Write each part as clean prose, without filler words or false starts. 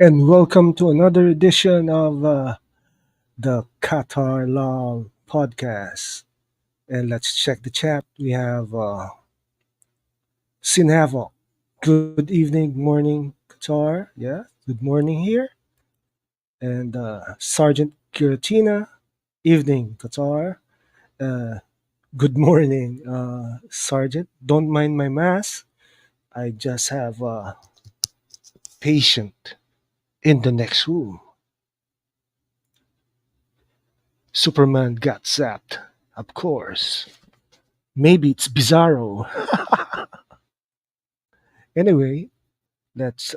and welcome to another edition of the Qatar Law podcast. And let's check the chat. We have Sin Havoc. Good evening, morning, Qatar. Yeah, good morning here. And Sergeant Kiratina. Evening, Qatar. Uh, Good morning, Sergeant. Don't mind my mask. I just have a patient in the next room. Superman got zapped, of course. Maybe it's Bizarro. Anyway, let's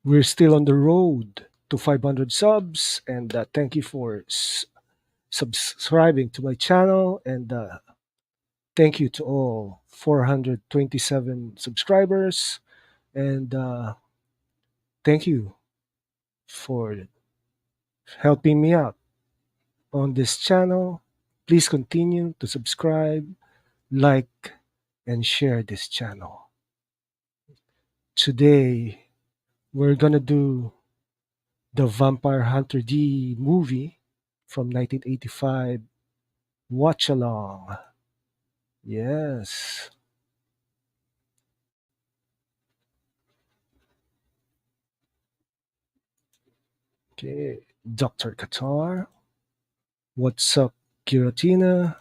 we're still on the road to 500 subs, and thank you for subscribing to my channel, and thank you to all 427 subscribers, and thank you for helping me out on this channel. Please continue to subscribe, like, and share this channel. Today, we're gonna do the Vampire Hunter D movie from 1985. Watch along. Yes. Okay. Dr. Qatar. What's up, Giratina?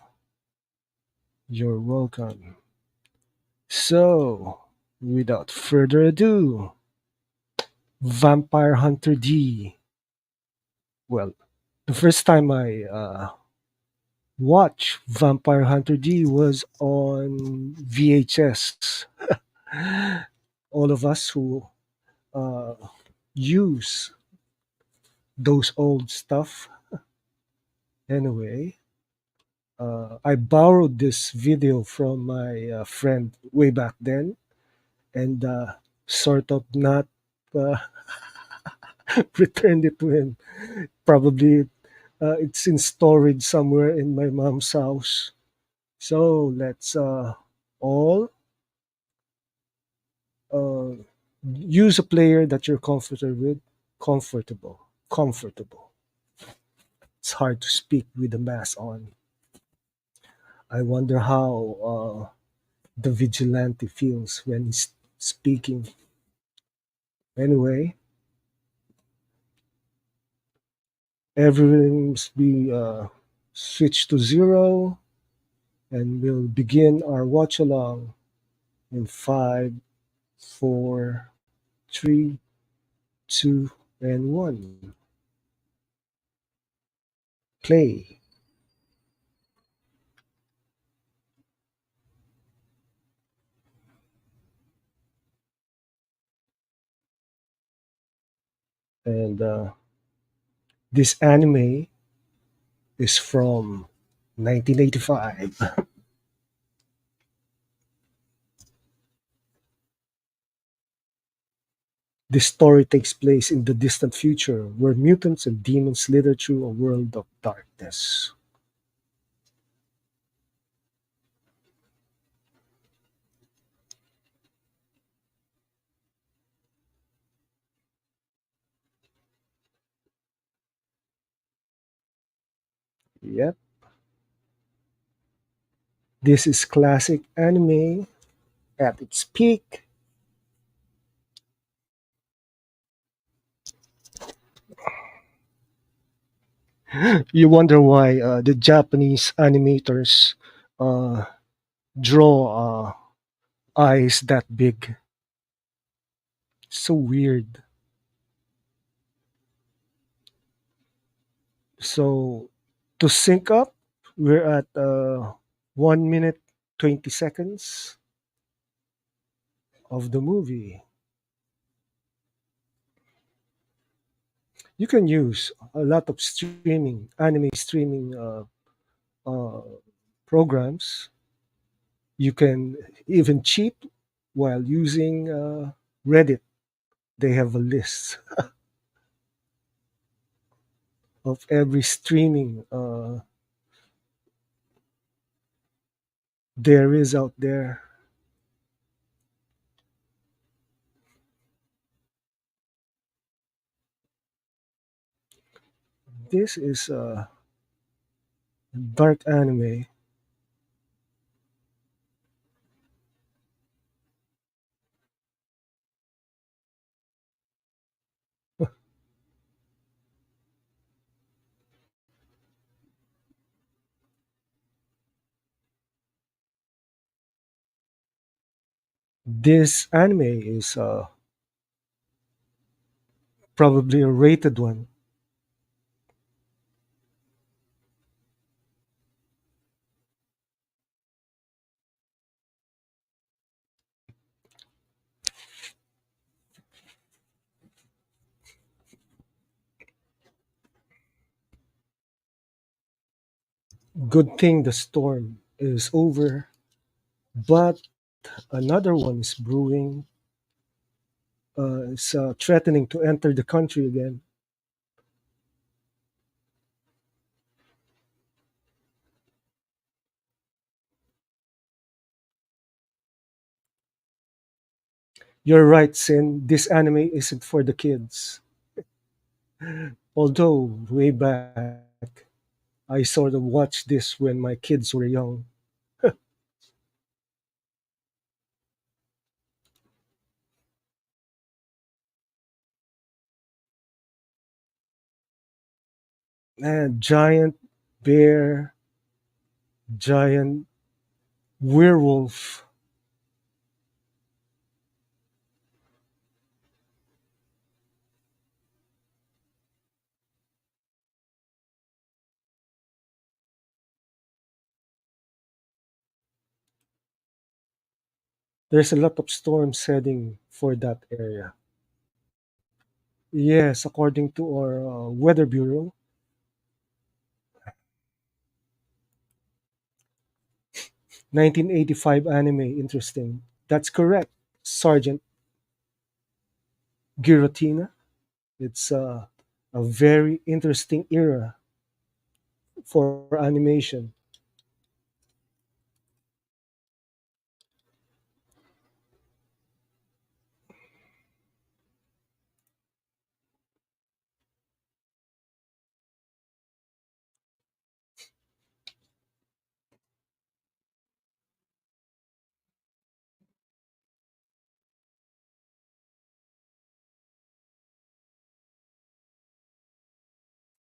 You're welcome. So, without further ado, Vampire Hunter D. Well, the first time I watched Vampire Hunter D was on VHS. All of us who uh, use those old stuff. Anyway, I borrowed this video from my friend way back then, and sort of not uh, returned it to him. Probably it's in storage somewhere in my mom's house. So let's all uh, use a player that you're comfortable with. Comfortable, comfortable. It's hard to speak with the mask on. I wonder how the vigilante feels when he's speaking. Anyway, everything must be switched to zero, and we'll begin our watch along in five, four, three, two, and one. Play. And this anime is from 1985. This story takes place in the distant future where mutants and demons slither through a world of darkness. Yep, this is classic anime at its peak. You wonder why the Japanese animators uh, draw eyes that big. So weird. So to sync up, we're at 1 minute 20 seconds of the movie. You can use a lot of anime streaming uh, programs. You can even cheat while using Reddit. They have a list of every streaming there is out there. This is a dark anime. This anime is probably a rated one. Good thing the storm is over, but another one is brewing. It's threatening to enter the country again. You're right, Sin. This anime isn't for the kids. Although, way back, I sort of watched this when my kids were young. And giant bear, giant werewolf. There's a lot of storms heading for that area. Yes, according to our weather bureau, 1985 anime. Interesting. That's correct, Sergeant Giratina. It's a very interesting era for animation.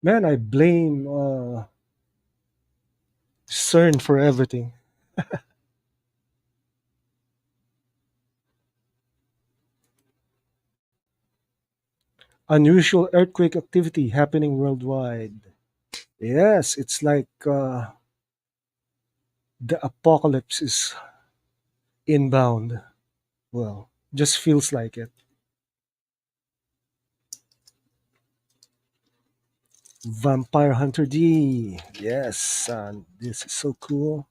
Man, I blame CERN for everything. Unusual earthquake activity happening worldwide. Yes, it's like the apocalypse is inbound. Well, just feels like it. Vampire Hunter D. Yes, son, this is so cool.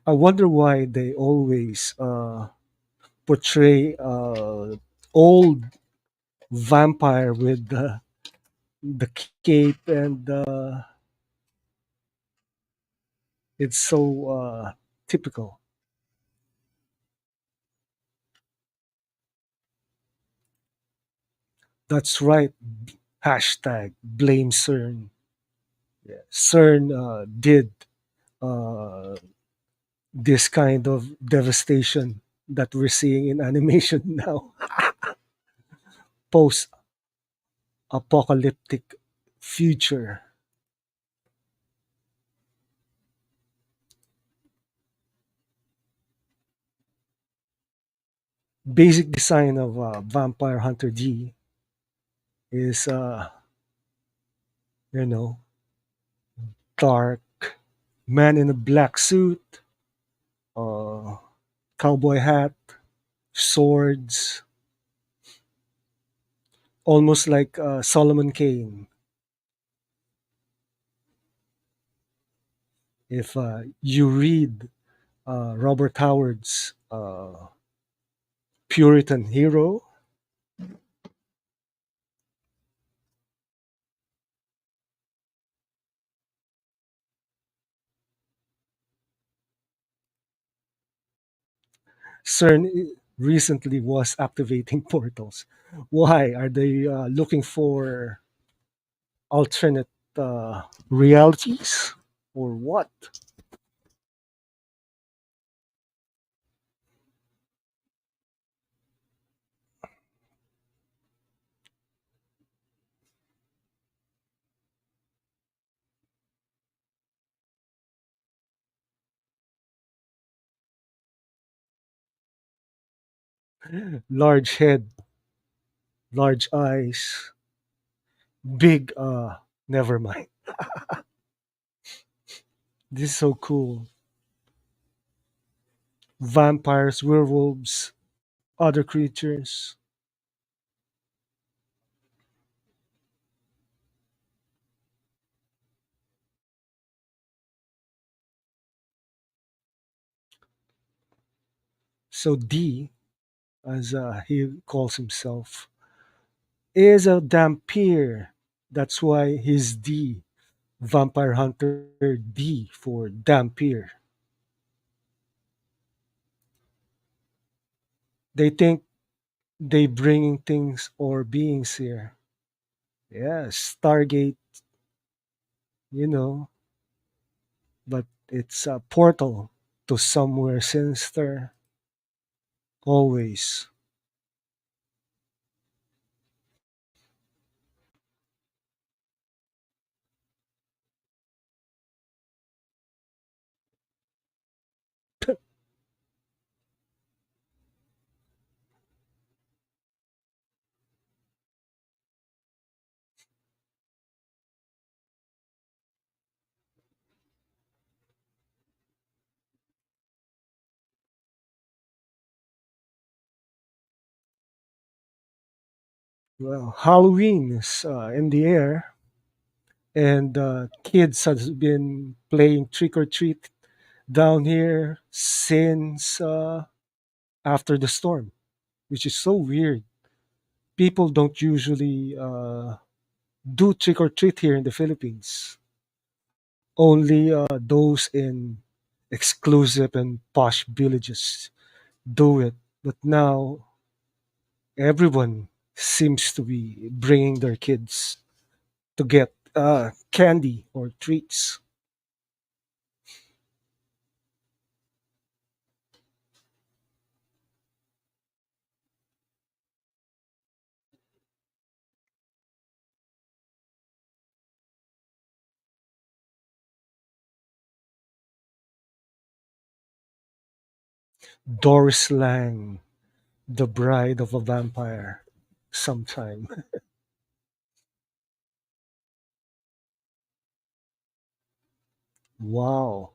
I wonder why they always portray old vampire with the cape and it's so typical. That's right. Hashtag blame CERN. Yeah. CERN did uh, this kind of devastation that we're seeing in animation now. Post apocalyptic future. Basic design of Vampire Hunter D is, you know, dark, man in a black suit, uh, cowboy hat, swords, almost like Solomon Kane. If you read Robert Howard's Puritan Hero, CERN recently was activating portals. Why? Are they looking for alternate realities or what? Large head, large eyes, big, never mind. This is so cool. Vampires, werewolves, other creatures. So D, as he calls himself, is a vampire. That's why he's D, Vampire Hunter D for Dampier. They think they bringing things or beings here. Yes, Stargate, you know, but it's a portal to somewhere sinister. Always. Well, Halloween is in the air, and kids has been playing trick or treat down here since after the storm, which is so weird. People don't usually do trick or treat here in the Philippines. Only those in exclusive and posh villages do it. But now everyone seems to be bringing their kids to get candy or treats. Doris Lang, the bride of a vampire, sometime. Wow.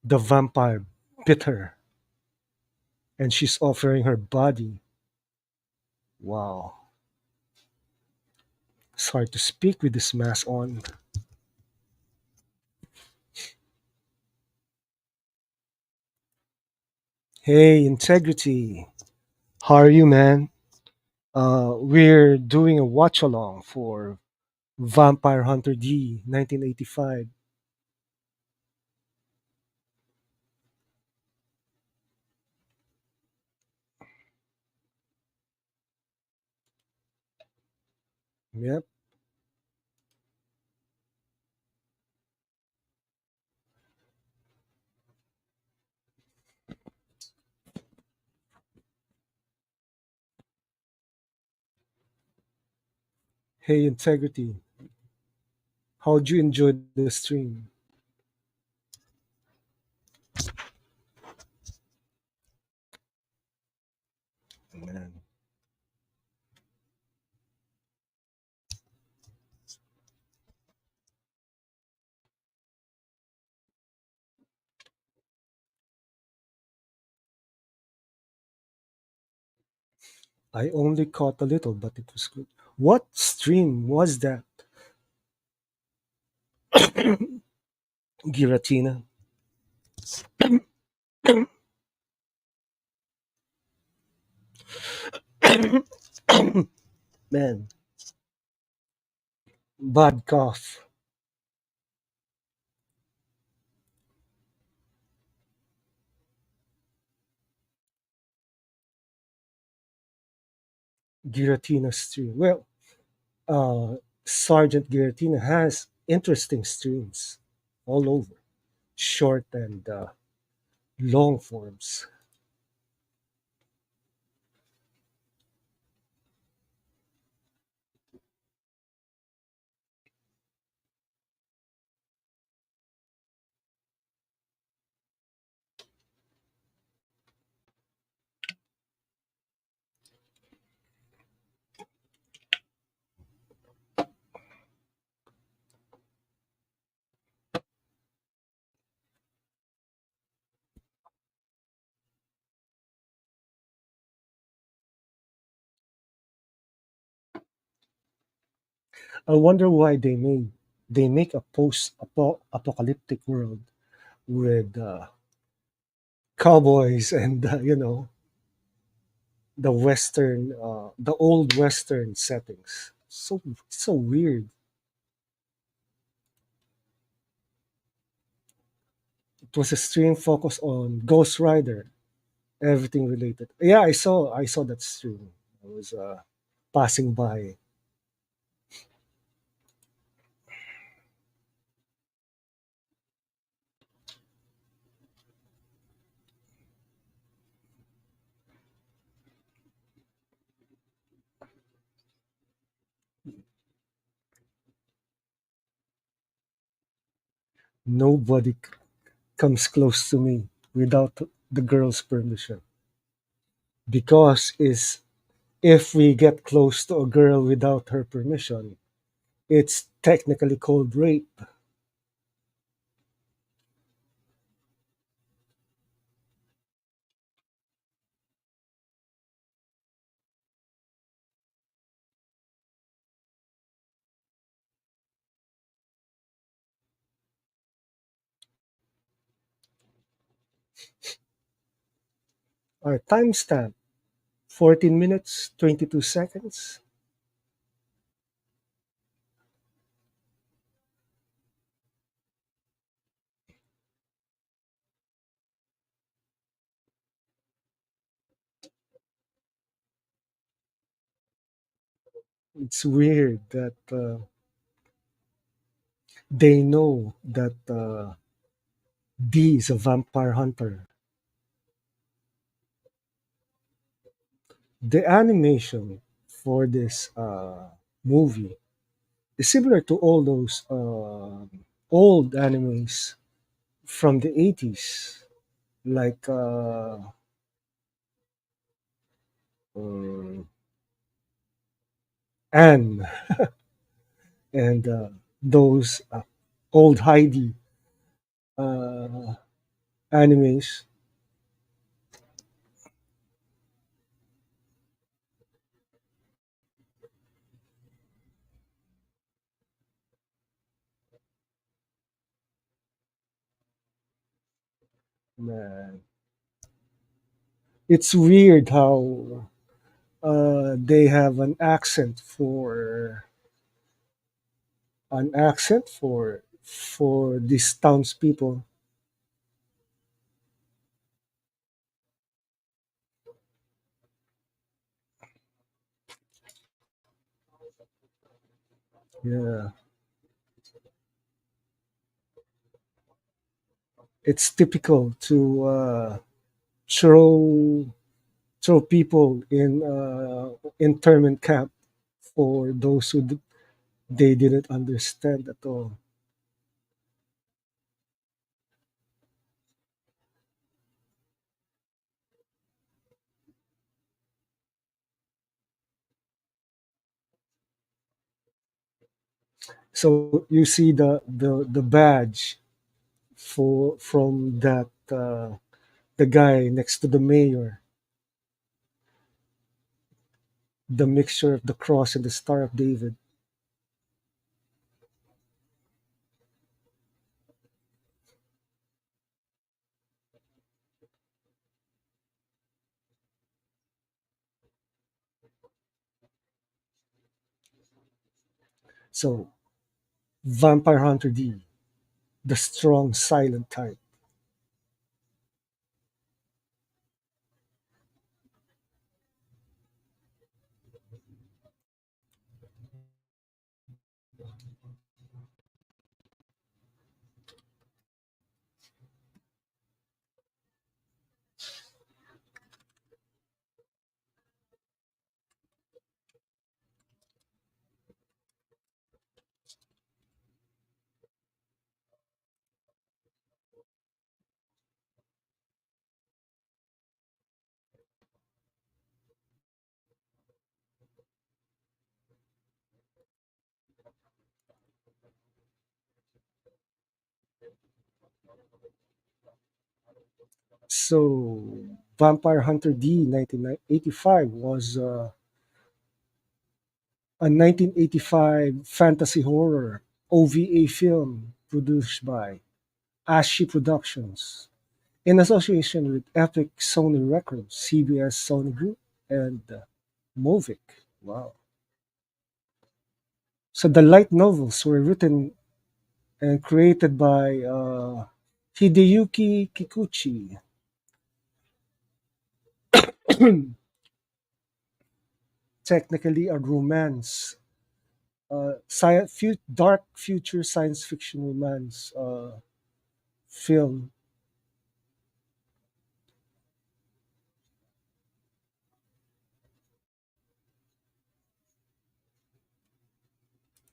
The vampire bit her, and she's offering her body. Wow. It's hard to speak with this mask on. Hey, Integrity. How are you, man? We're doing a watch along for Vampire Hunter D 1985. Yep. Hey, Integrity. How'd you enjoy the stream? Man, I only caught a little, but it was good. What stream was that, Giratina? Man, bad cough. Giratina stream. Well, uh, Sergeant Giratina has interesting streams all over, short and long forms. I wonder why they make a post apocalyptic world with cowboys and the old western settings. So weird. It was a stream focused on Ghost Rider, everything related. Yeah, I saw that stream. I was passing by. Nobody comes close to me without the girl's permission. Because is if we get close to a girl without her permission, it's technically called rape. Our timestamp 14 minutes 22 seconds. It's weird that they know that D is a vampire hunter. The animation for this movie is similar to all those old animes from the 80s, like um, Anne and those old Heidi uh, animes. Man, it's weird how they have an accent for these townspeople. Yeah, it's typical to throw throw people in internment camp for those they didn't understand at all. So you see the badge for from that the guy next to the mayor, the mixture of the cross and the Star of David. So Vampire Hunter D, the strong silent type. So, Vampire Hunter D 1985 was a 1985 fantasy horror OVA film produced by Ashi Productions in association with Epic Sony Records, CBS Sony Group, and Movic. Wow. So the light novels were written and created by Hideyuki Kikuchi, technically a romance, dark future science fiction romance film.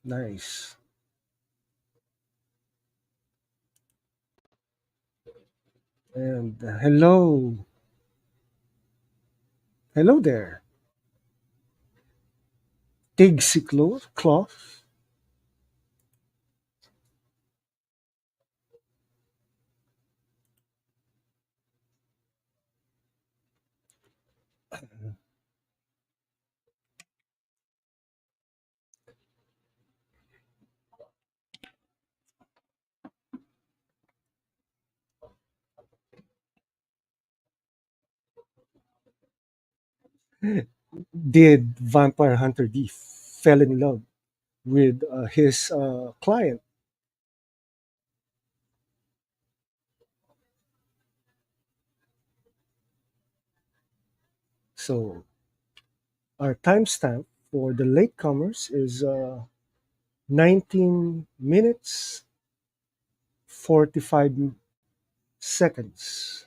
Nice. And hello there. Tiggsy Cloth did Vampire Hunter D fell in love with his client. So our timestamp for the latecomers is 19 minutes 45 seconds.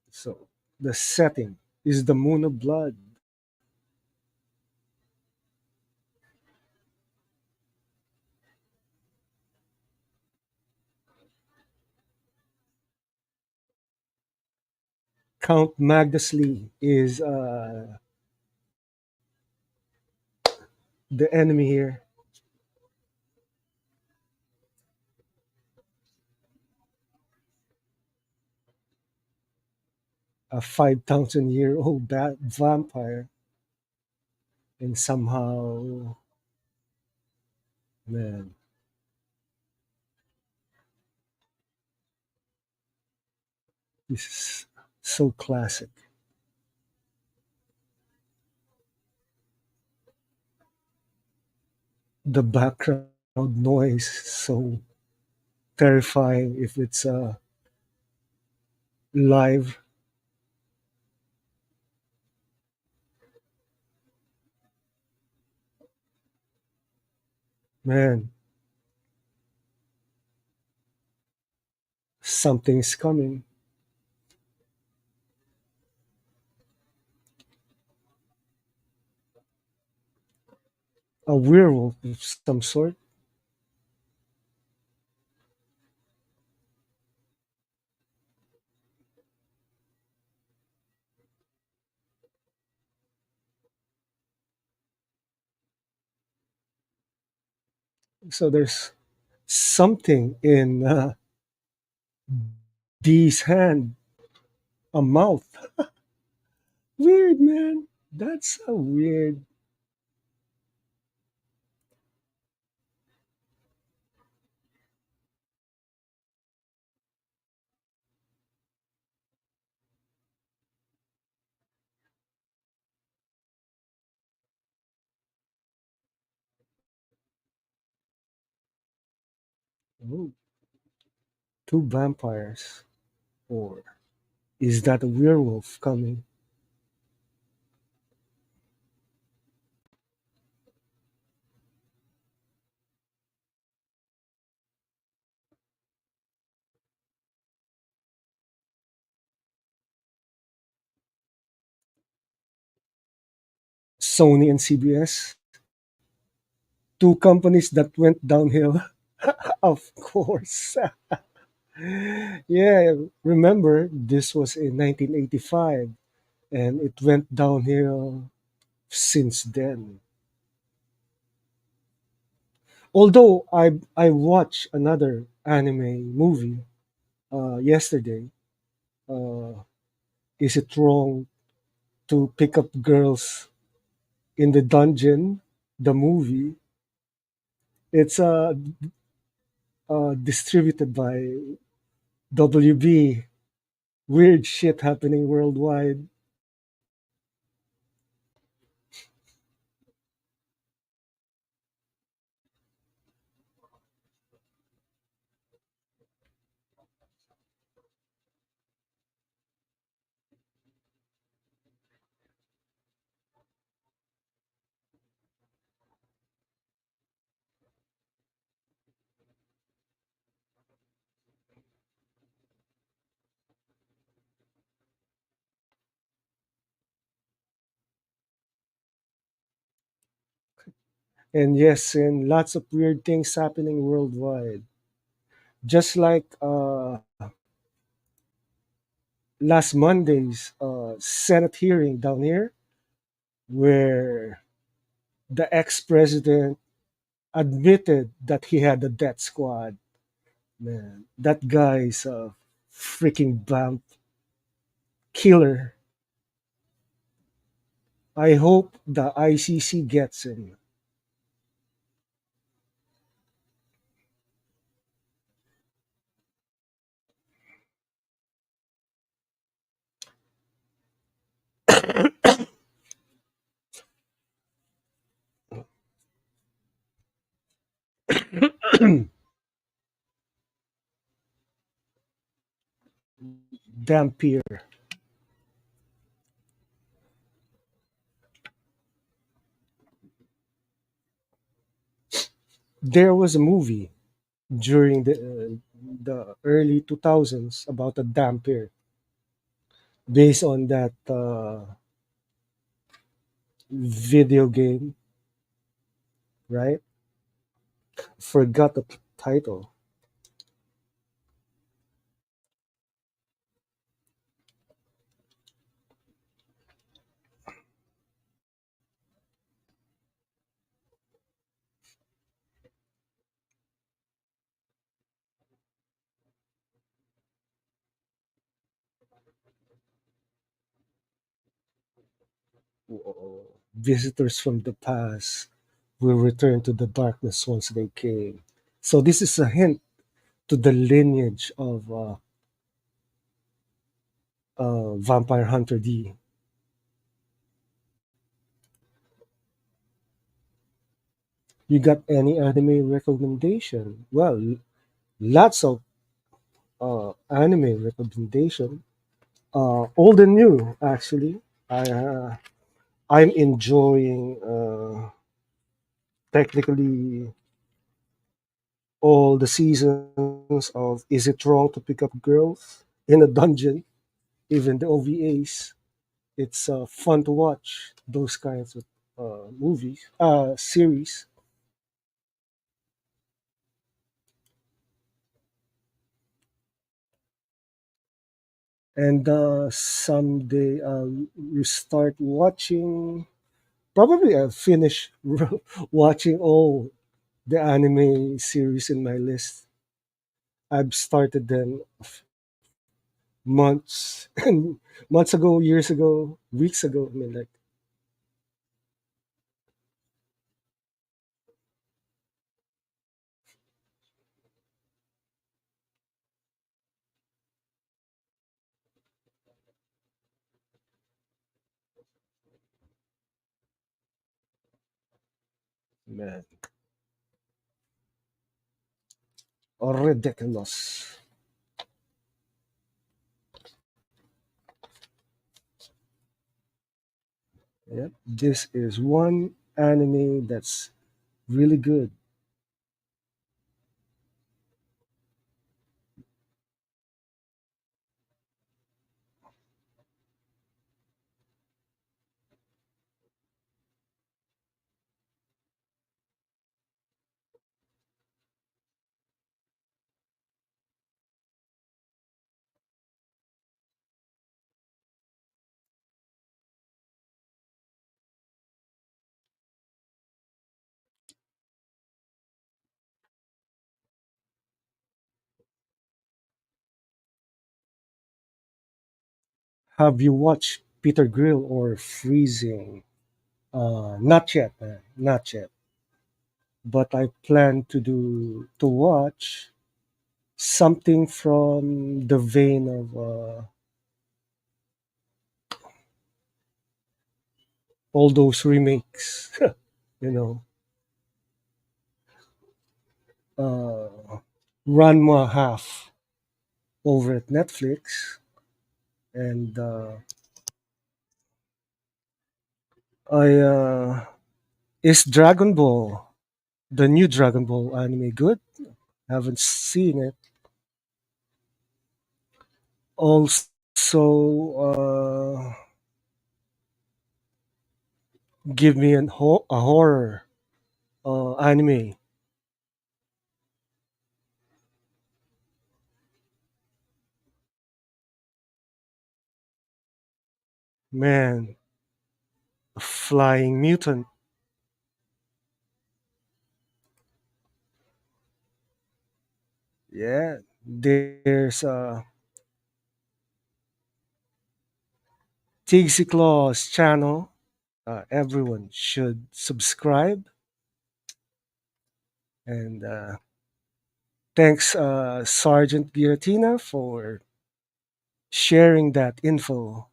So the setting is the Moon of Blood. Count Magnus Lee is the enemy here, a 5,000-year-old vampire, and somehow, man, this is so classic. The background noise so terrifying if it's live. Man, something's coming. A werewolf of some sort. So there's something in D's hand, a mouth. Weird, man. That's so weird. Ooh, two vampires. Or is that a werewolf coming? Sony and CBS, two companies that went downhill. Of course. Yeah, remember this was in 1985 and it went downhill since then. Although I watched another anime movie yesterday. Uh, is it wrong to pick up girls in the dungeon? The movie. It's distributed by WB. Weird shit happening worldwide. And yes, and lots of weird things happening worldwide. Just like last Monday's Senate hearing down here, where the ex president admitted that he had a death squad. Man, that guy's a freaking vamp killer. I hope the ICC gets him. Dampier. There was a movie during the early 2000s about a dampier based on that video game, right? Forgot the title. Visitors from the past will return to the darkness once they came. So this is a hint to the lineage of Vampire Hunter D. You got any anime recommendation? Well, lots of anime recommendation, old and new actually. I'm enjoying technically all the seasons of Is It Wrong to Pick Up Girls in a Dungeon, even the OVAs. It's fun to watch those kinds of movies, series. And someday I'll restart watching. Probably I'll finish watching all the anime series in my list. I've started them months and months ago, years ago, weeks ago. I mean, like, man, ridiculous. Yep, this is one anime that's really good. Have you watched Peter Grill or Freezing? Not yet, man. Not yet. But I plan to watch something from the vein of all those remakes. you know, uh, Ranma Half over at Netflix, and I is Dragon Ball, the new Dragon Ball anime, good? Haven't seen it. Also, give me a horror anime. Man, a flying mutant. Yeah, there's Tigsy Claw's channel. Everyone should subscribe. And thanks, Sergeant Giratina, for sharing that info.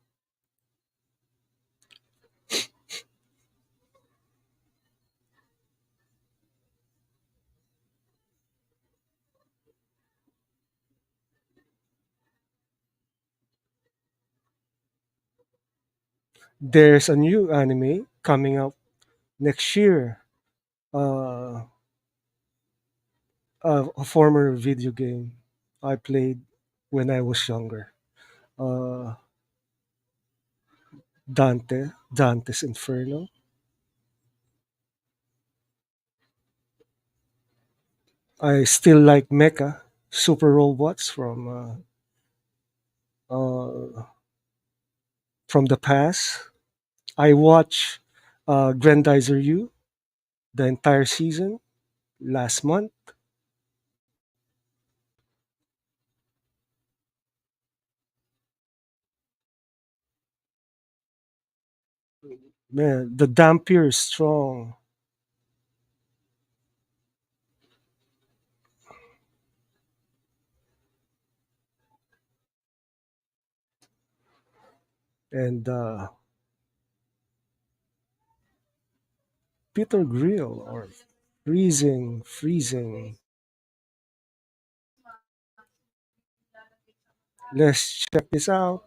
There's a new anime coming out next year. Uh, a former video game I played when I was younger. Uh, Dante's Inferno. I still like Mecha, super robots uh, from the past. I watched Grandizer U the entire season last month. Man, the Dampier is strong, and Peter Grill or freezing. Let's check this out.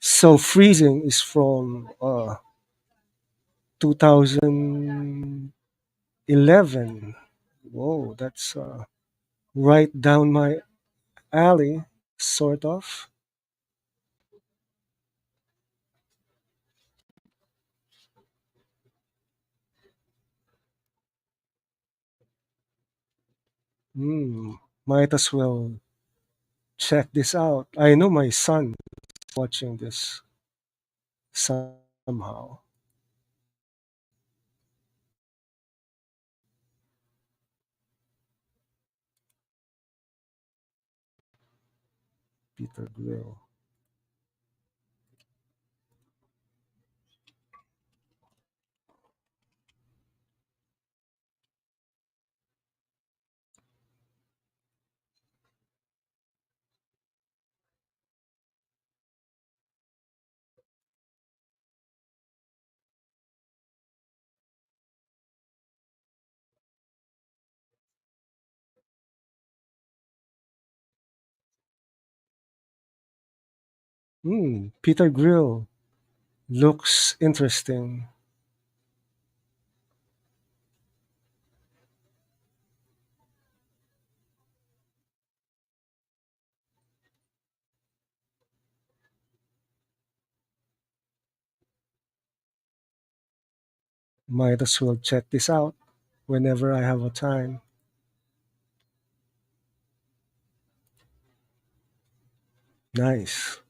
So freezing is from 2011. Whoa, that's right down my alley, sort of. Hmm, might as well check this out. I know my son is watching this somehow. Peter Grill. Hmm, Peter Grill looks interesting. Might as well check this out whenever I have a time. Nice.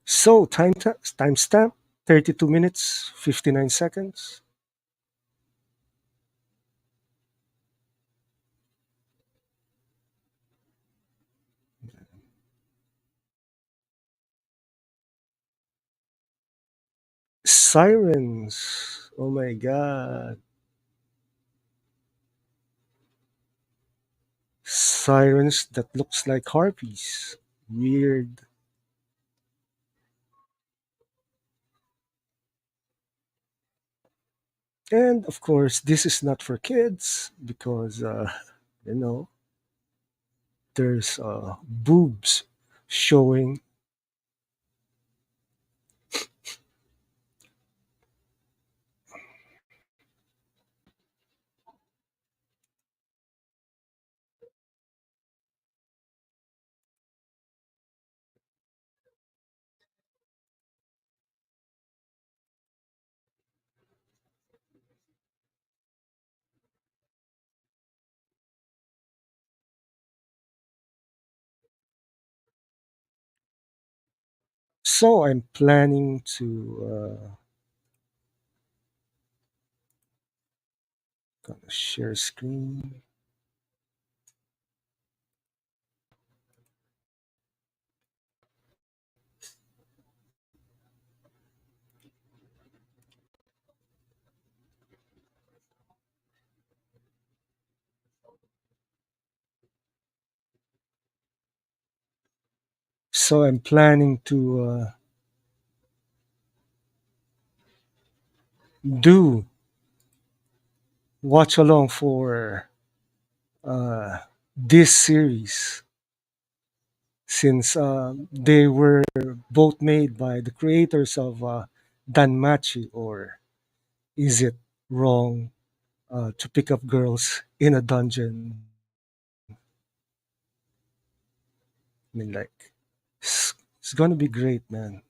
So timestamp 32 minutes 59 seconds. Sirens. Oh my god. Sirens that looks like harpies. Weird. And of course, this is not for kids because you know there's boobs showing. So I'm planning to gonna share screen. So I'm planning to do watch along for uh, this series since they were both made by the creators of Danmachi, or is it wrong to pick up girls in a dungeon? I mean, like, it's gonna be great, man.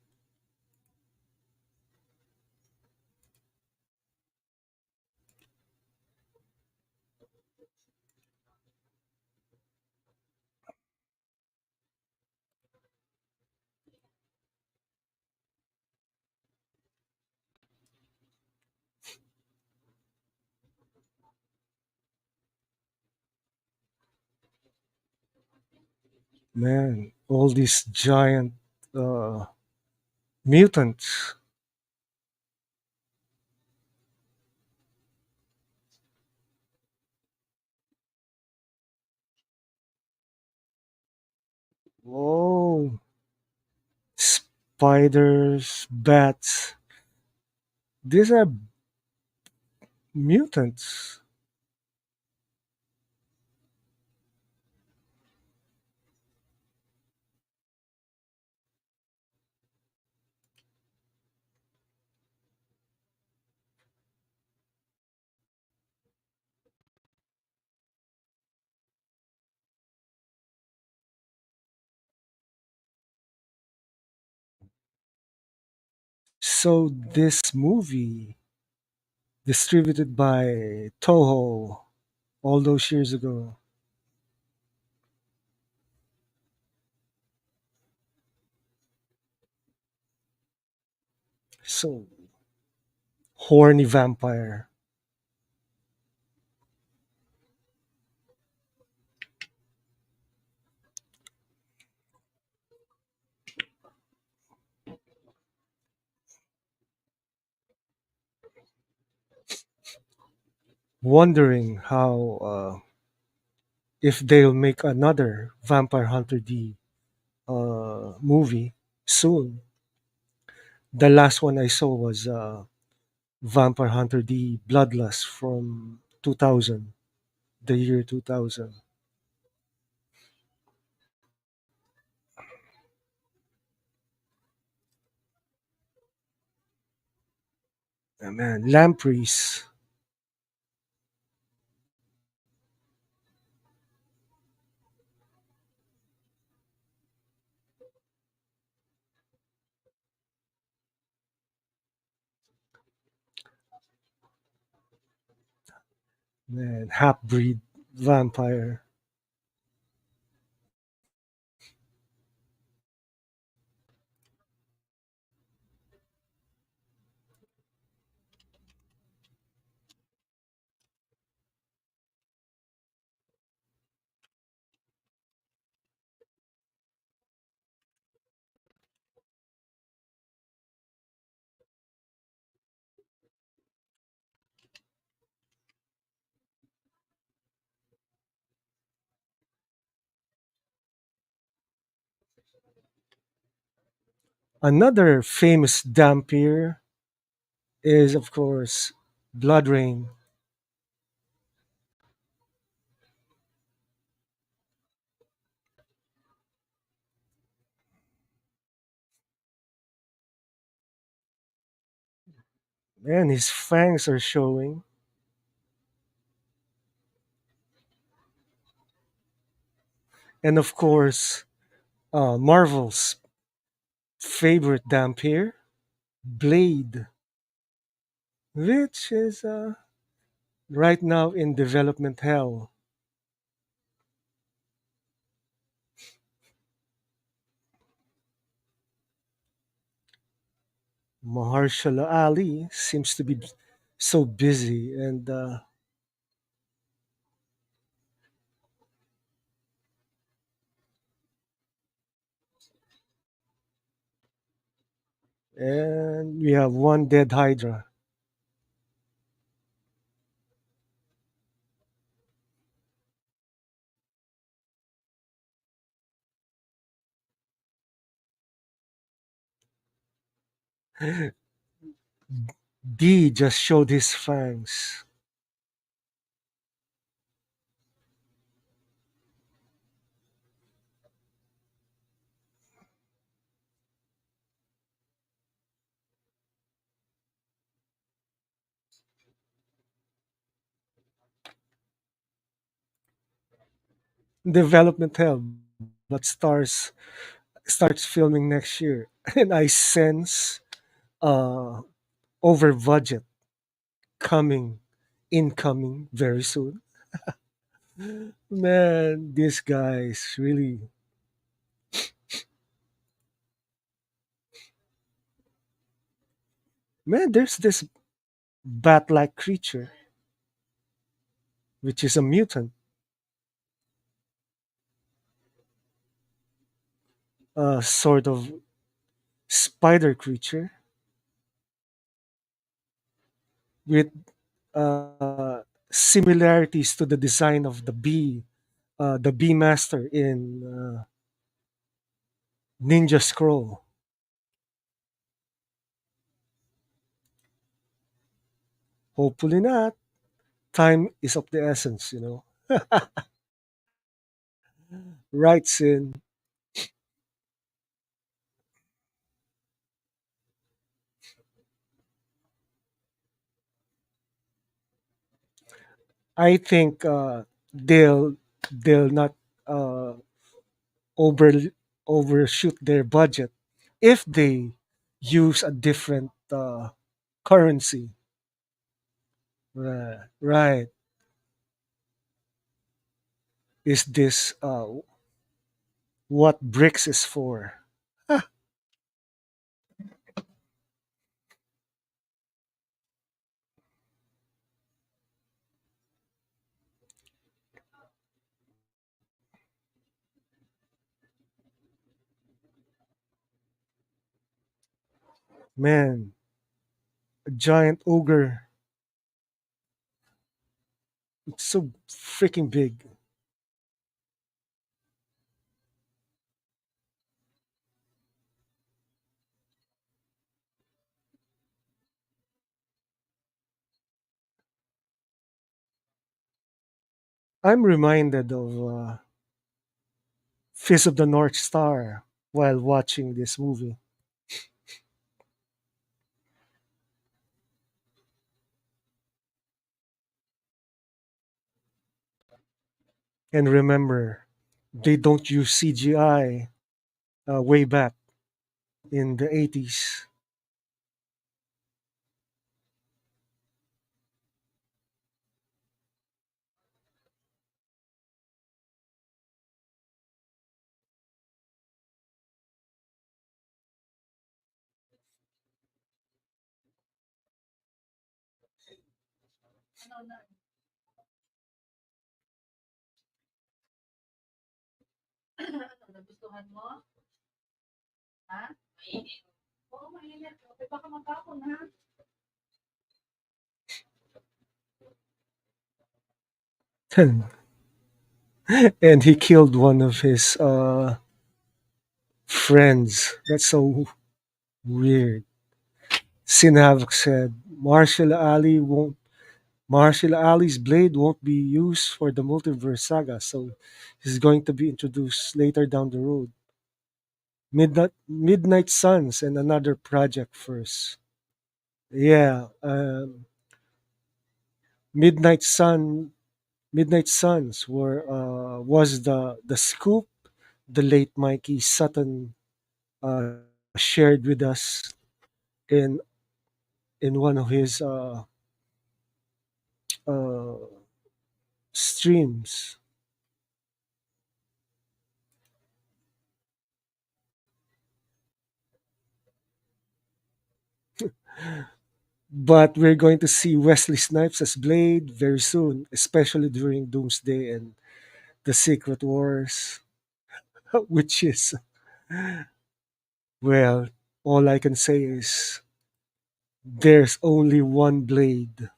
Man, all these giant uh, mutants. Whoa, spiders, bats. These are mutants. So this movie, distributed by Toho all those years ago. So horny vampire. Wondering how if they'll make another Vampire Hunter D movie soon. The last one I saw was Vampire Hunter D Bloodlust from 2000, the year 2000. Man, Lampreys, man, half breed vampire. Another famous vampire is, of course, Blood Rain. Man, his fangs are showing. And of course, Marvel's favorite vampire, Blade, which is right now in development hell. Mahershala Ali seems to be so busy, and we have one dead Hydra. D just showed his fangs. Development hell, but starts filming next year, and I sense uh over budget coming incoming very soon. Man, these guys really. Man, there's this bat-like creature which is a mutant, a sort of spider creature with similarities to the design of the bee master in Ninja Scroll. Hopefully not. Time is of the essence, you know. Right, Sin. I think they'll not uh, over overshoot their budget if they use a different currency. Right. Is this what BRICS is for? Man, a giant ogre. It's so freaking big. I'm reminded of Fist of the North Star while watching this movie. And remember, they don't use CGI way back in the 80s. And he killed one of his friends. That's so. Weird. Sinhavik said Marshall Ali's blade won't be used for the multiverse saga, so he's going to be introduced later down the road. Midnight Suns and another project first. Yeah, Midnight Sun Midnight Suns were was the scoop the late Mikey Sutton uh, shared with us in one of his uh, streams. But we're going to see Wesley Snipes as Blade very soon, especially during Doomsday and the Secret Wars, which is, well, all I can say is there's only one Blade.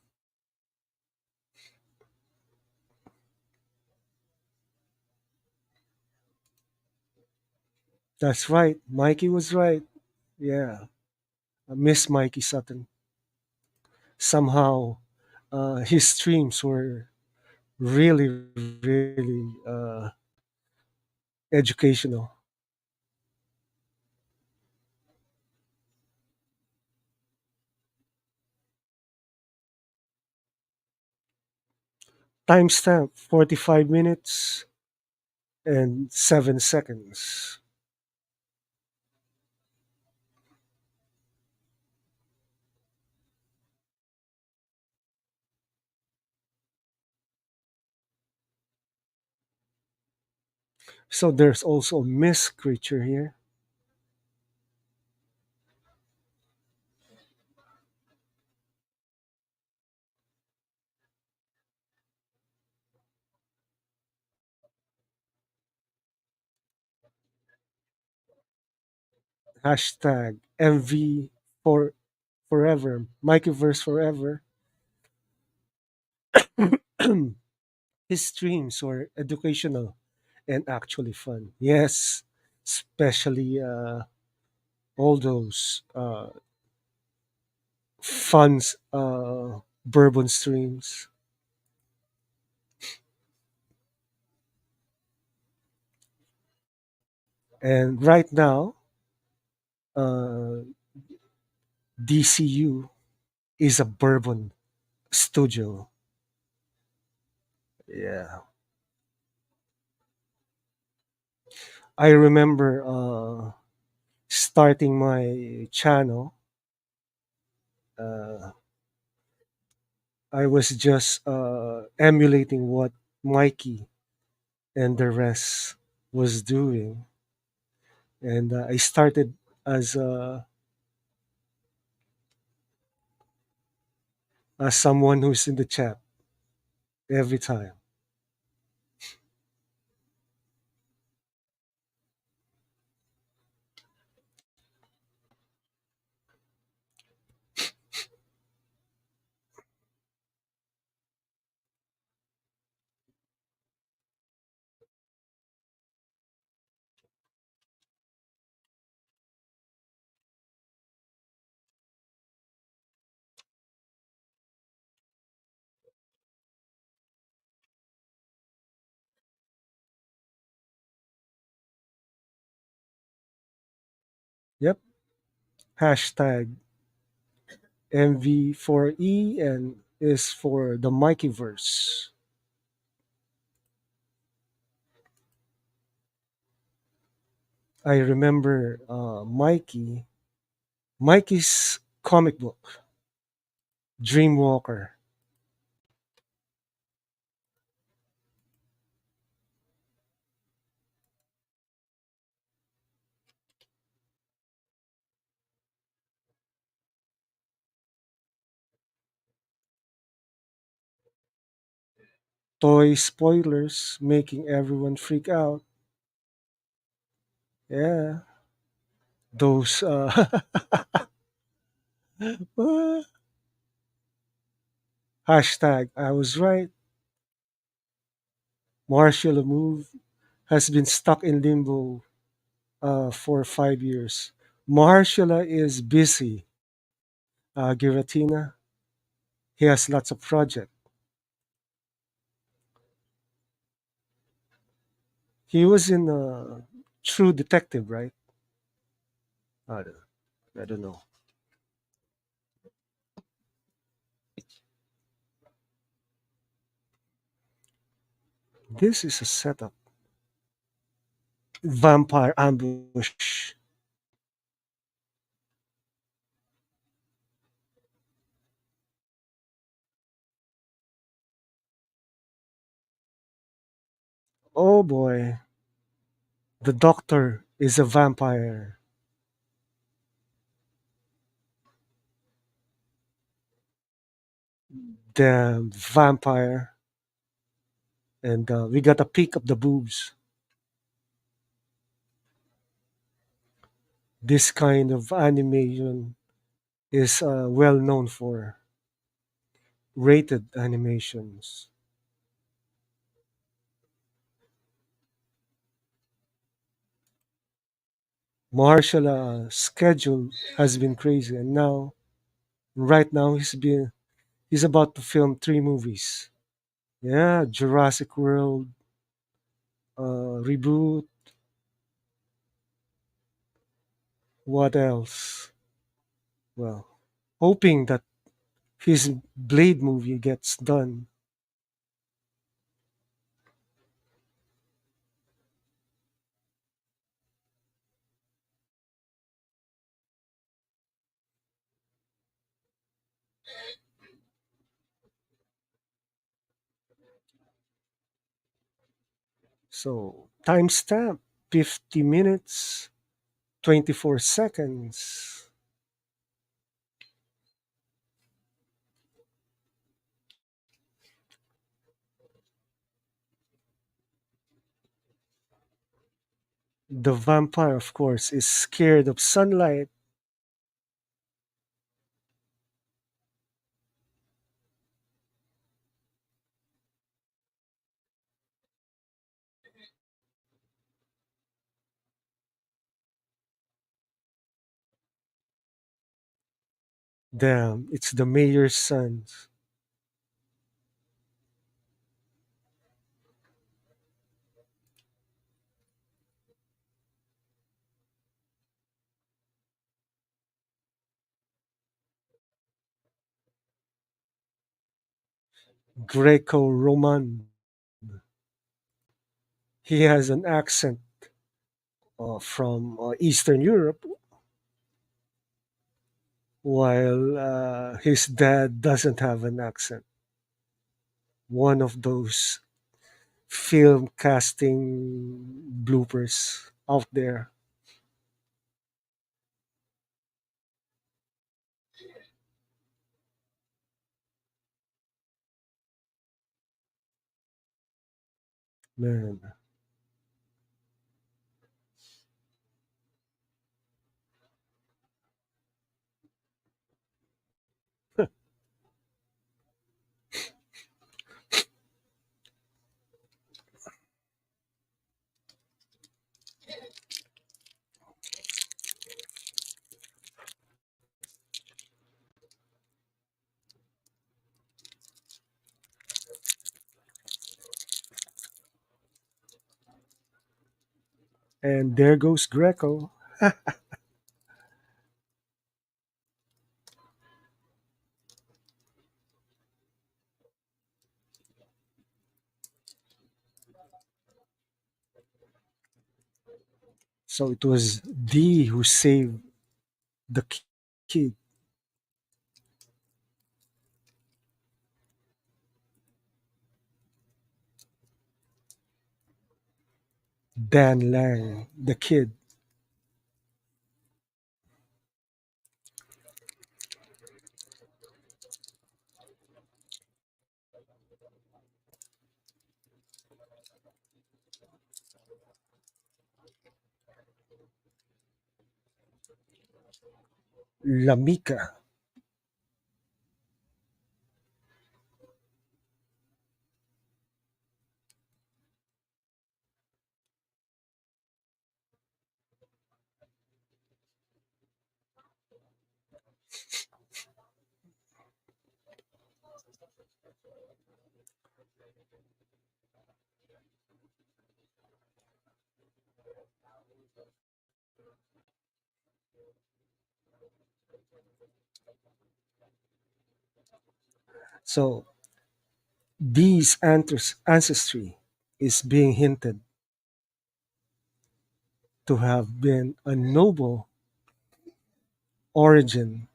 That's right. Mikey was right. Yeah. I miss Mikey Sutton. Somehow, his streams were really, really educational. Timestamp 45 minutes and 7 seconds. So there's also a mist creature here. Hashtag MV for forever. Mikeyverse forever. His streams were educational and actually fun. Yes, especially all those fun bourbon streams. And right now, uh, DCU is a bourbon studio. Yeah. I remember starting my channel. Uh, I was just emulating what Mikey and the rest was doing. And I started as someone who's in the chat every time. Yep. Hashtag MV4E and is for the Mikeyverse. I remember Mikey's comic book, Dreamwalker. Toy spoilers making everyone freak out. Yeah. Those hashtag I was right. Martial move has been stuck in limbo for 5 years. Mahershala is busy. Giratina, he has lots of projects. He was in True Detective, right? I don't, I don't know. This is a setup. Vampire ambush. Oh boy, the doctor is a vampire. The vampire, and we got a peek of the boobs. This kind of animation is well known for rated animations. Martial schedule has been crazy, and right now, he's about to film three movies. Yeah, Jurassic World reboot. What else? Well, hoping that his Blade movie gets done. So timestamp 50 minutes 24 seconds. The vampire, of course, is scared of sunlight. Damn, it's the mayor's son. Greco Roman. He has an accent from Eastern Europe, while his dad doesn't have an accent. One of those film casting bloopers out there. Man. And there goes Greco. So it was Dee who saved the kid. Dan Lang, the kid. Lamika. So these ancestry is being hinted to have been a noble origin.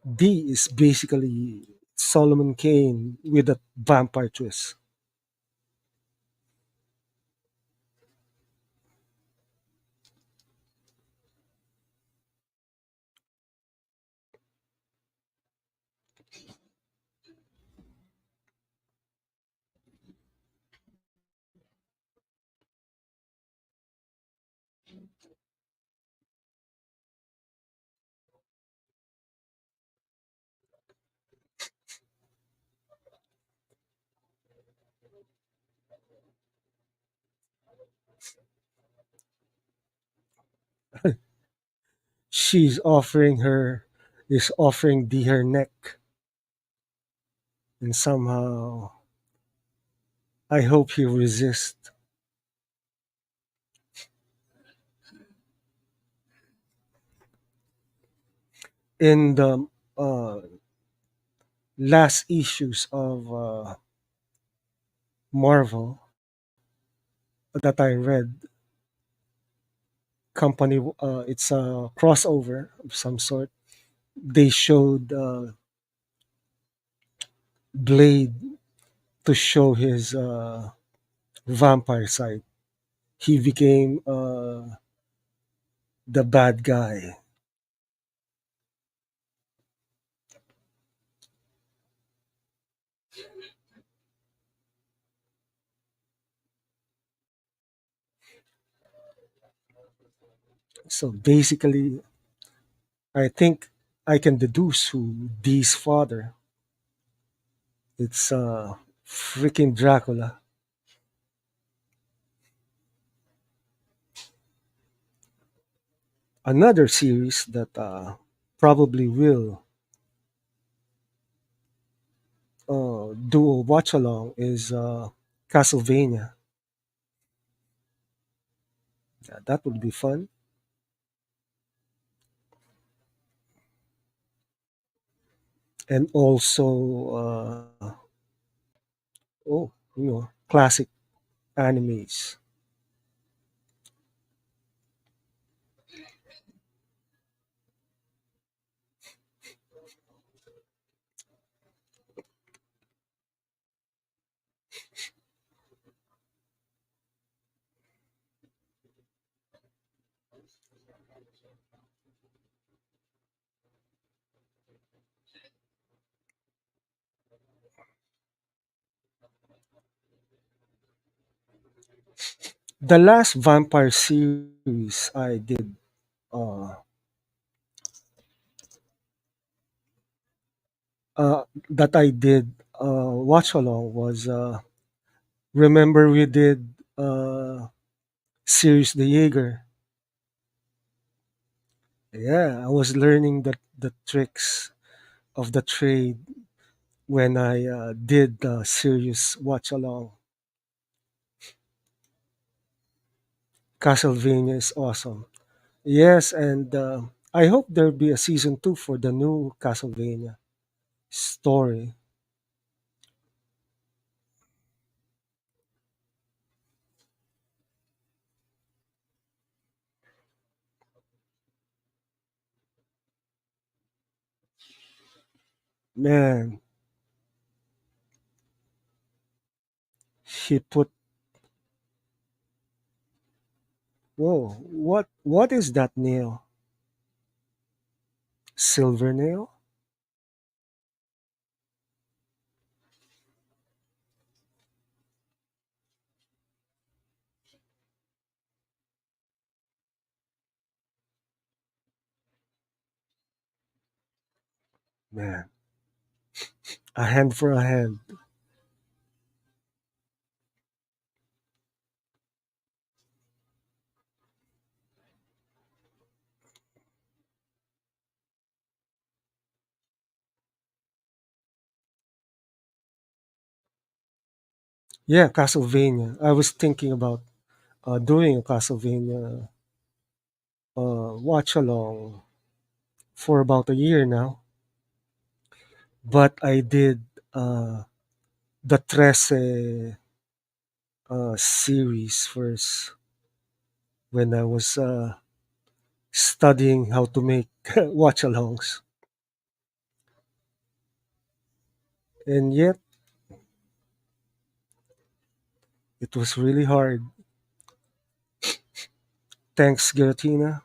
D is basically Solomon Kane with a vampire twist. She's offering her is offering D her neck, and somehow I hope he resists. In the uh, last issues of Marvel that I read, company it's a crossover of some sort. They showed Blade to show his vampire side. He became the bad guy. So basically, I think I can deduce who Dee's father. It's freaking Dracula. Another series that probably will do a watch along is Castlevania. Yeah, that would be fun. And also, oh, classic animes. The last vampire series I did uh, that I did watch along was remember we did series The Jaeger. Yeah, I was learning the tricks of the trade when I did the series watch along. Castlevania is awesome. Yes, and I hope there'll be a season two for the new Castlevania story. Man, he put whoa, what is that nail? Silver nail? Man, a hand for a hand. Yeah, Castlevania. I was thinking about doing a Castlevania watch along for about a year now, but I did the Trece series first when I was studying how to make watch alongs. And yet, it was really hard. Thanks, Giratina.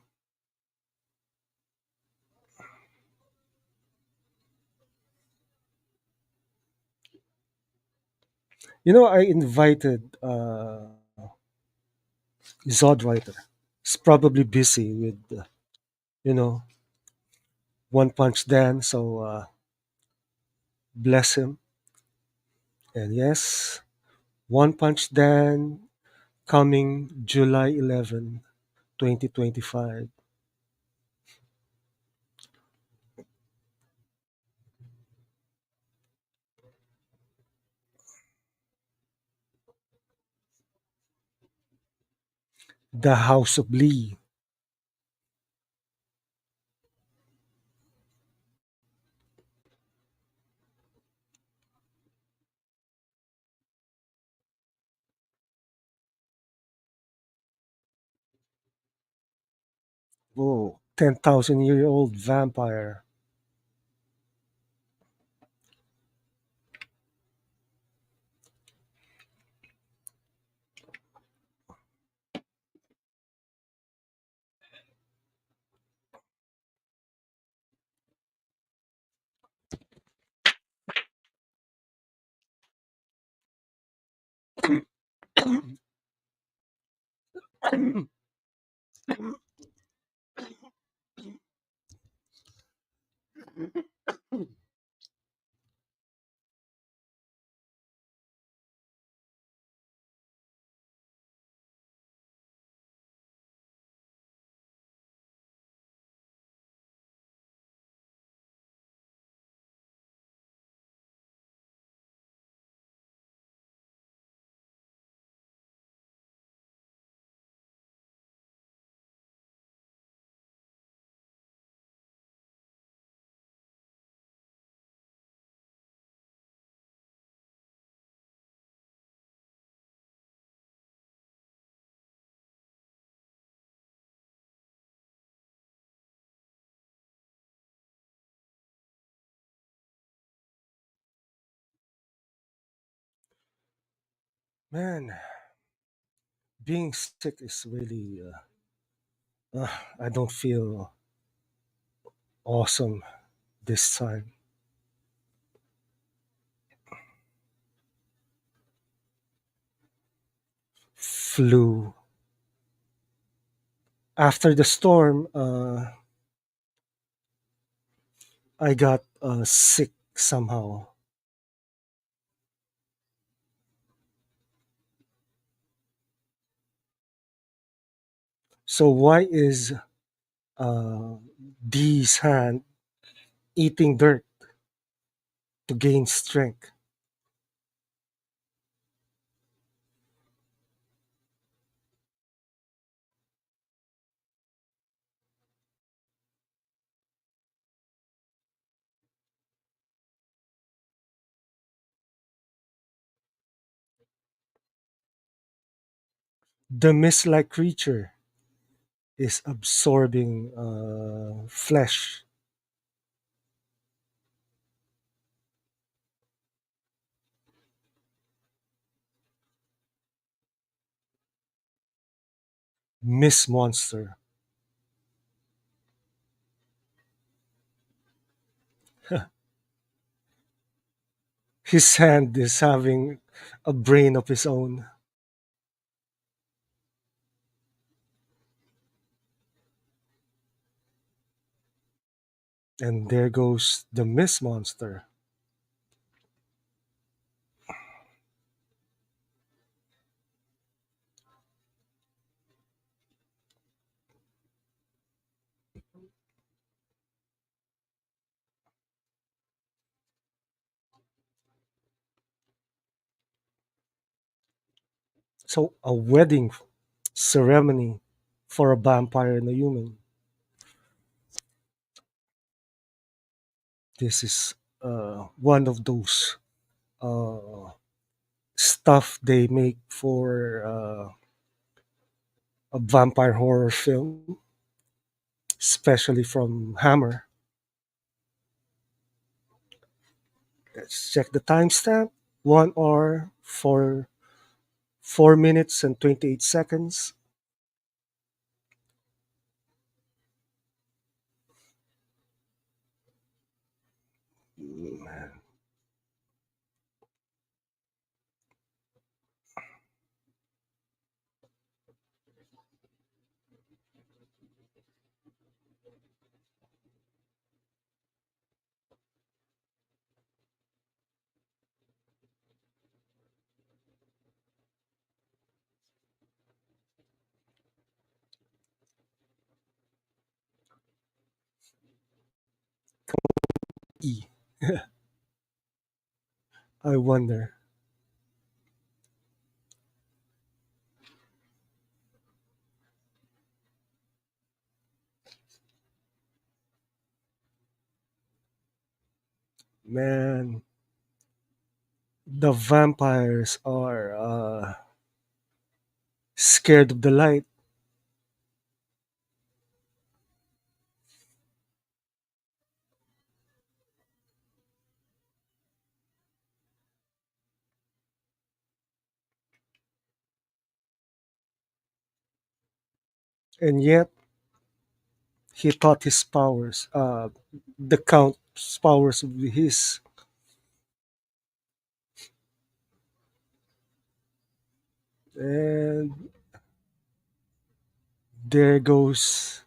You know, I invited Zodwriter. He's probably busy with, you know, One Punch Dan, so bless him. And yes, One Punch Dan coming July 11, 2025. The House of Lee. Whoa, 10,000-year-old vampire. Man, being sick is really, I don't feel awesome this time. Flu. After the storm, I got sick somehow. So why is uh, D's hand eating dirt to gain strength? The mist-like creature is absorbing flesh. Mist monster. His hand is having a brain of his own. And there goes the Miss Monster. So, a wedding ceremony for a vampire and a human. This is one of those uh, stuff they make for a vampire horror film, especially from Hammer. Let's check the timestamp. 1 hour for 4 minutes and 28 seconds. E. I wonder. Man, the vampires are scared of the light, and yet he thought his powers, the Count's powers, would be his. And there goes.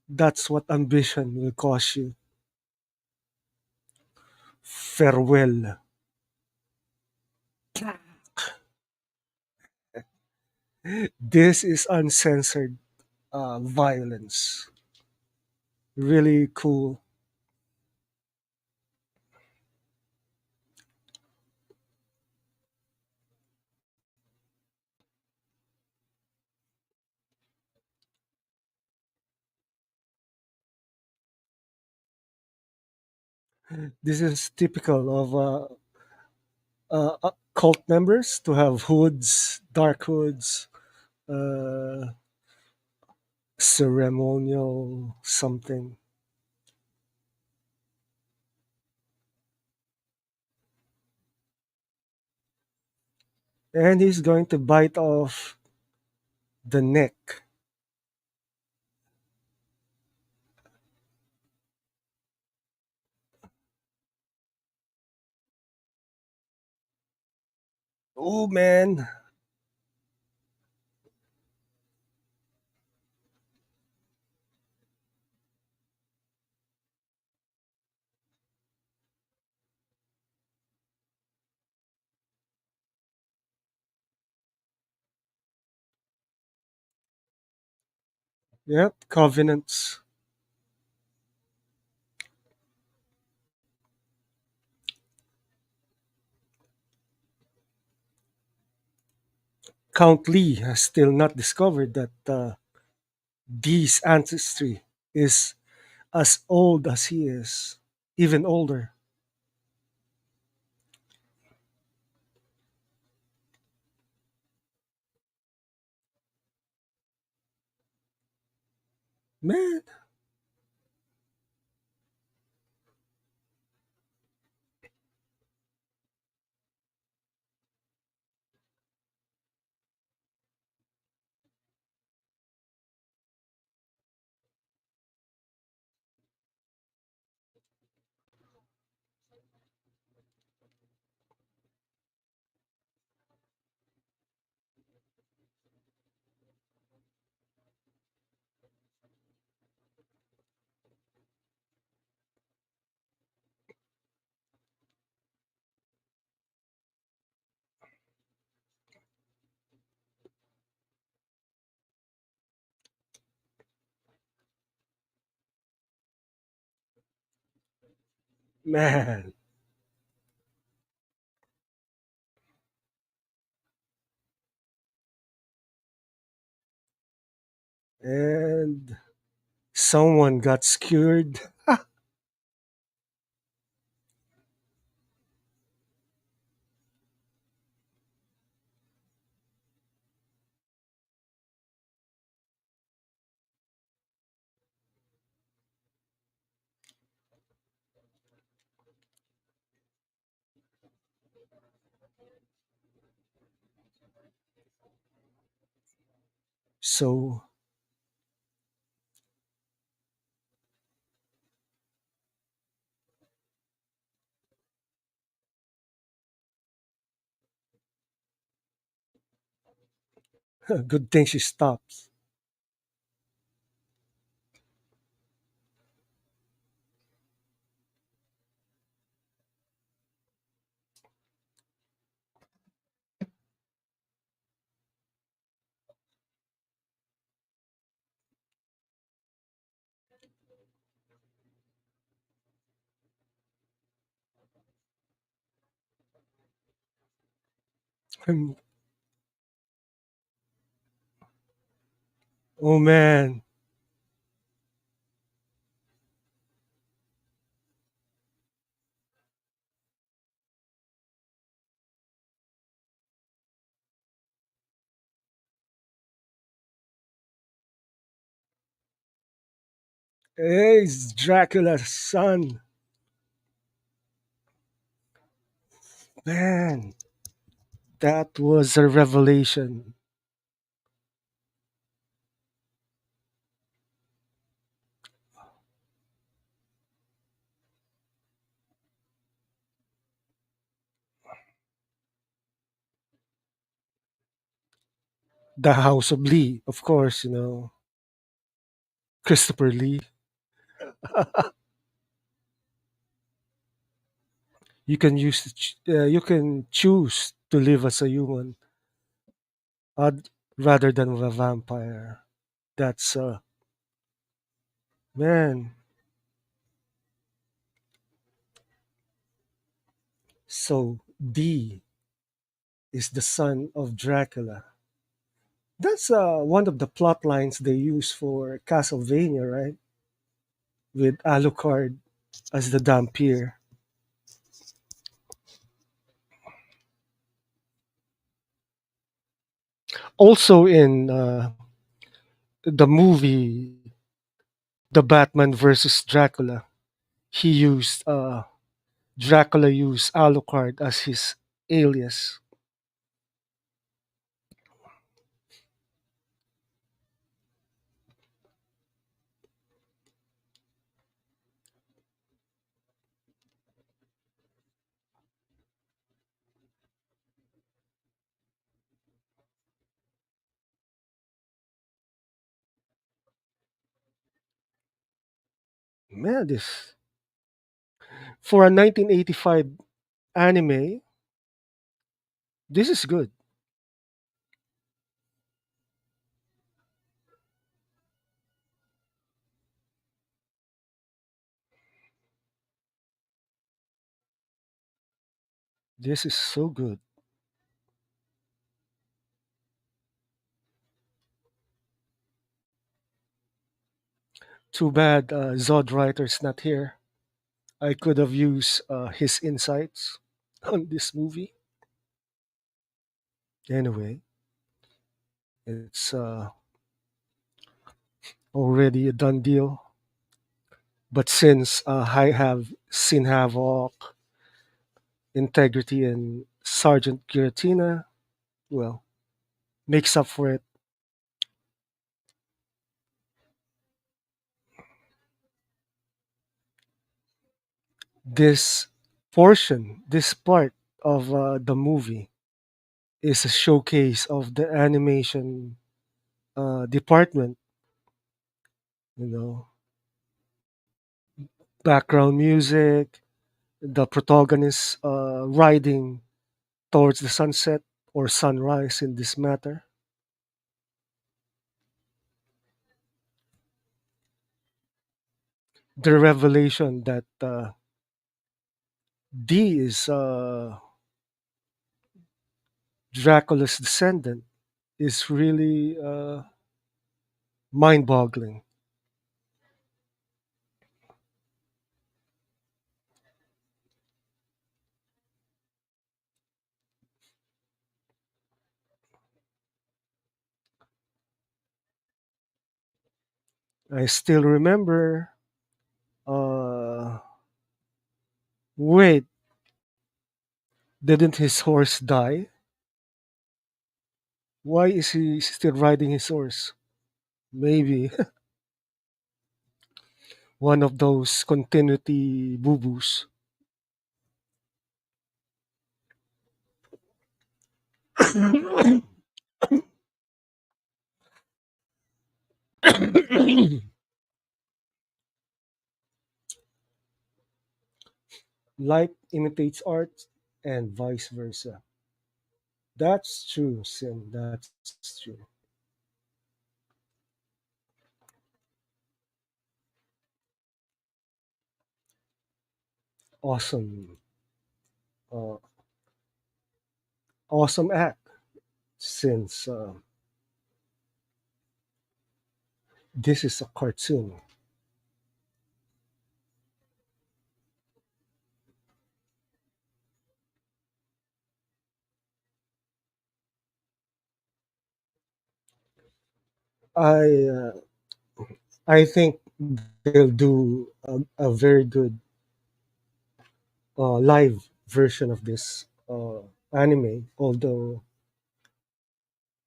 That's what ambition will cost you. Farewell. This is uncensored violence. Really cool. This is typical of cult members to have hoods, dark hoods, uh, ceremonial something. And he's going to bite off the neck. Oh man. Yep, covenants. Count Lee has still not discovered that Dee's ancestry is as old as he is, even older. Man, Man. And someone got skewered. So good thing she stops. Oh man. Hey, it's Dracula's son. Man, that was a revelation. The House of Lee, of course, Christopher Lee. You can choose to live as a human uh, rather than a vampire. That's man. So D is the son of Dracula. That's one of the plot lines they use for Castlevania, right? With Alucard as the Dampier. Also in the movie The Batman versus Dracula, he used Dracula used Alucard as his alias. Man, this for a 1985 anime, this is good. This is so good. Too bad Zod writer's not here. I could have used his insights on this movie. Anyway, it's already a done deal. But since I have seen Havoc, Integrity, and Sergeant Giratina, well, makes up for it. This this part of the movie is a showcase of the animation department. You know, background music, the protagonist riding towards the sunset or sunrise in this matter. The revelation that D is Dracula's descendant is really mind-boggling. I still remember. Uh, Wait, didn't his horse die? Why is he still riding his horse? Maybe one of those continuity boo boos. Light imitates art and vice versa. That's true, Sim. That's true. Awesome. Uh, awesome act. Since this is a cartoon, I I think they'll do a very good live version of this anime. Although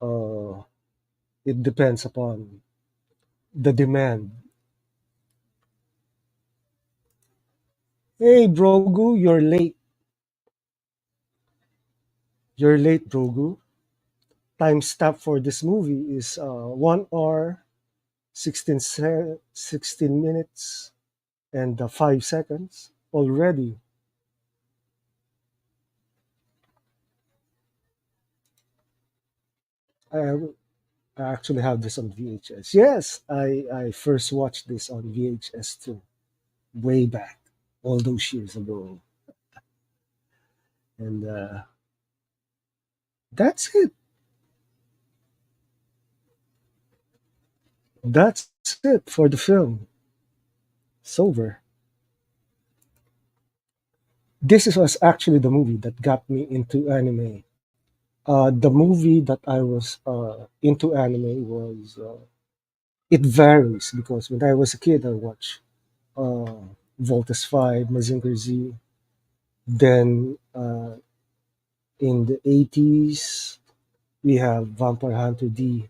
uh, it depends upon the demand. Hey, Brogu, you're late. You're late, Brogu. Time stamp for this movie is 1 hour, 16 minutes, and 5 seconds already. I, I actually have this on VHS. Yes, I first watched this on VHS too, way back, all those years ago. And that's it. That's it for the film. It's over. Was actually the movie that got me into anime. The movie that I was into anime was it varies because when I was a kid I watched uh, Voltes 5, Mazinger Z. Then in the 80s we have Vampire Hunter D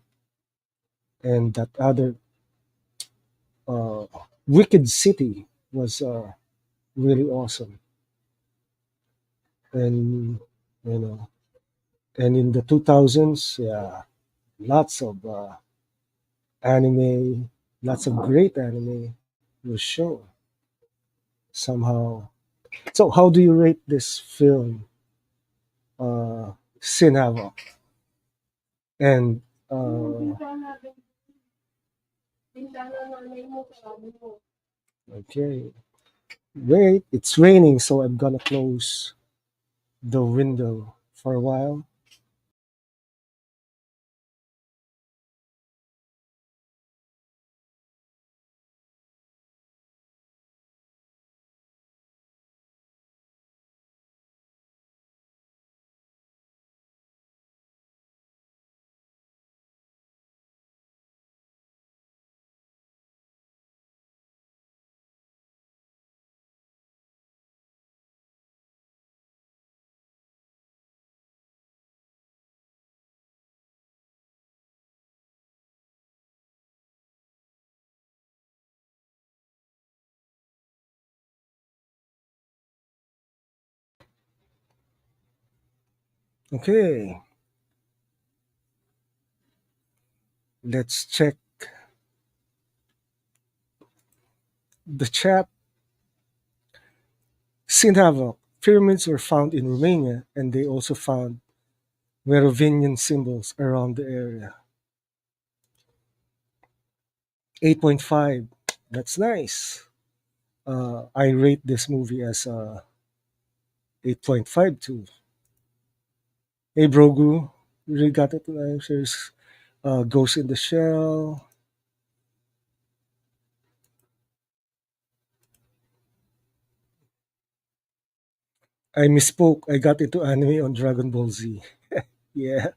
and that other uh, Wicked City was really awesome. And you know, and in the 2000s, yeah, lots of anime, lots of great anime was shown somehow. So, how do you rate this film, Sin Havoc? And okay, wait, it's raining, so I'm gonna close the window for a while. Okay, let's check the chat. Sin Havoc. Pyramids were found in Romania, and they also found Merovingian symbols around the area. 8.5. That's nice. I rate this movie as a 8.52. Hey, Brogu, you really got it tonight. There's Ghost in the Shell. I misspoke. I got into anime on Dragon Ball Z. Yeah.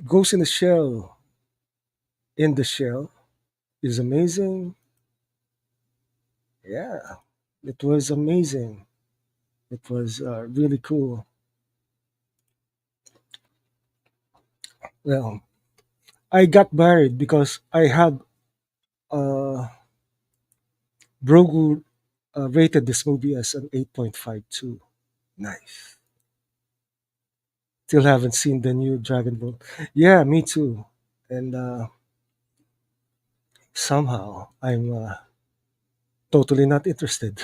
Ghost in the Shell is amazing. Yeah. It was amazing. It was really cool. Well, I got married because I had uh, Brogu rated this movie as an 8.52. Nice. Still haven't seen the new Dragon Ball. Yeah, me too. And somehow I'm totally not interested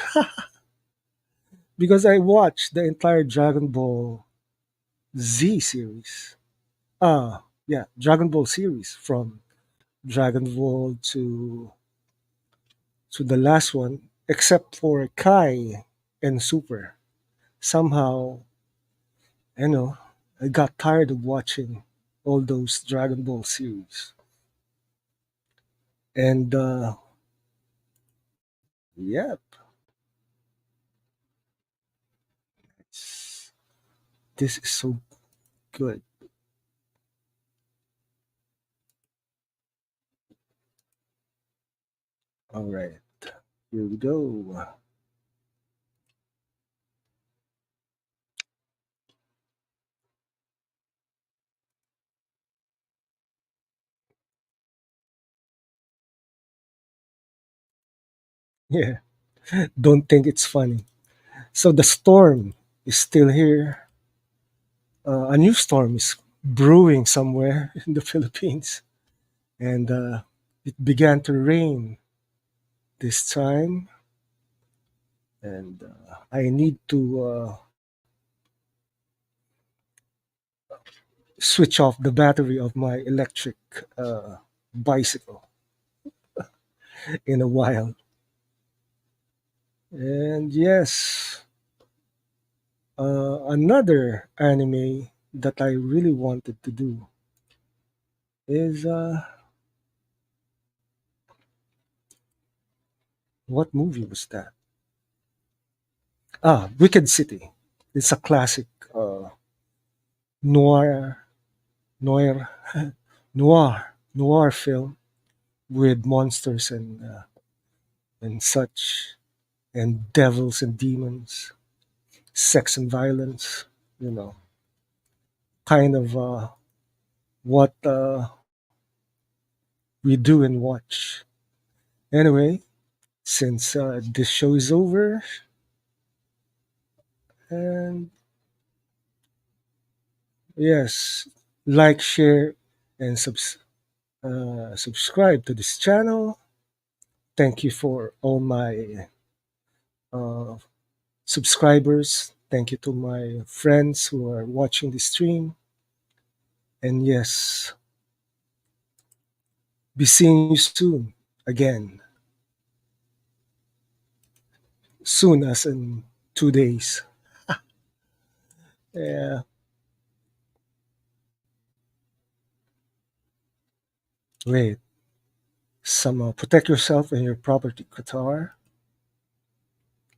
because I watched the entire Dragon Ball Z series. Yeah, Dragon Ball series from Dragon Ball to the last one, except for Kai and Super. Somehow, you know, I got tired of watching all those Dragon Ball series. And yep, it's- this is so good. All right, here we go. Yeah, don't think it's funny. So the storm is still here. A new storm is brewing somewhere in the Philippines, and it began to rain this time. And I need to switch off the battery of my electric bicycle in a while. And yes, another anime that I really wanted to do is what movie was that? Wicked City. It's a classic uh, noir, noir, noir film with monsters and such, and devils and demons, sex and violence. You know, kind of what we do and watch. Anyway, since this show is over, and yes, like, share, and subscribe to this channel. Thank you for all my uh, subscribers. Thank you to my friends who are watching the stream. And yes, be seeing you soon again. Soon, as in 2 days. Yeah, wait. Some protect yourself and your property, Qatar.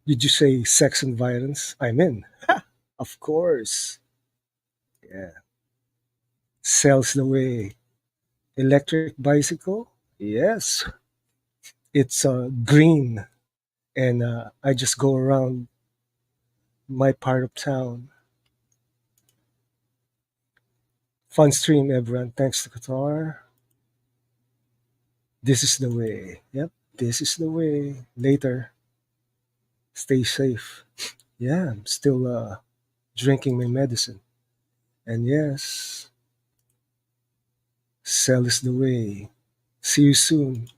Did you say sex and violence? I'm in. Of course. Yeah. Sells the way. Electric bicycle? Yes. It's green, and I just go around my part of town. Fun stream, everyone. Thanks to Qatar. This is the way. Yep. This is the way. Later. Stay safe. Yeah, I'm still drinking my medicine. And yes, sell is the way. See you soon.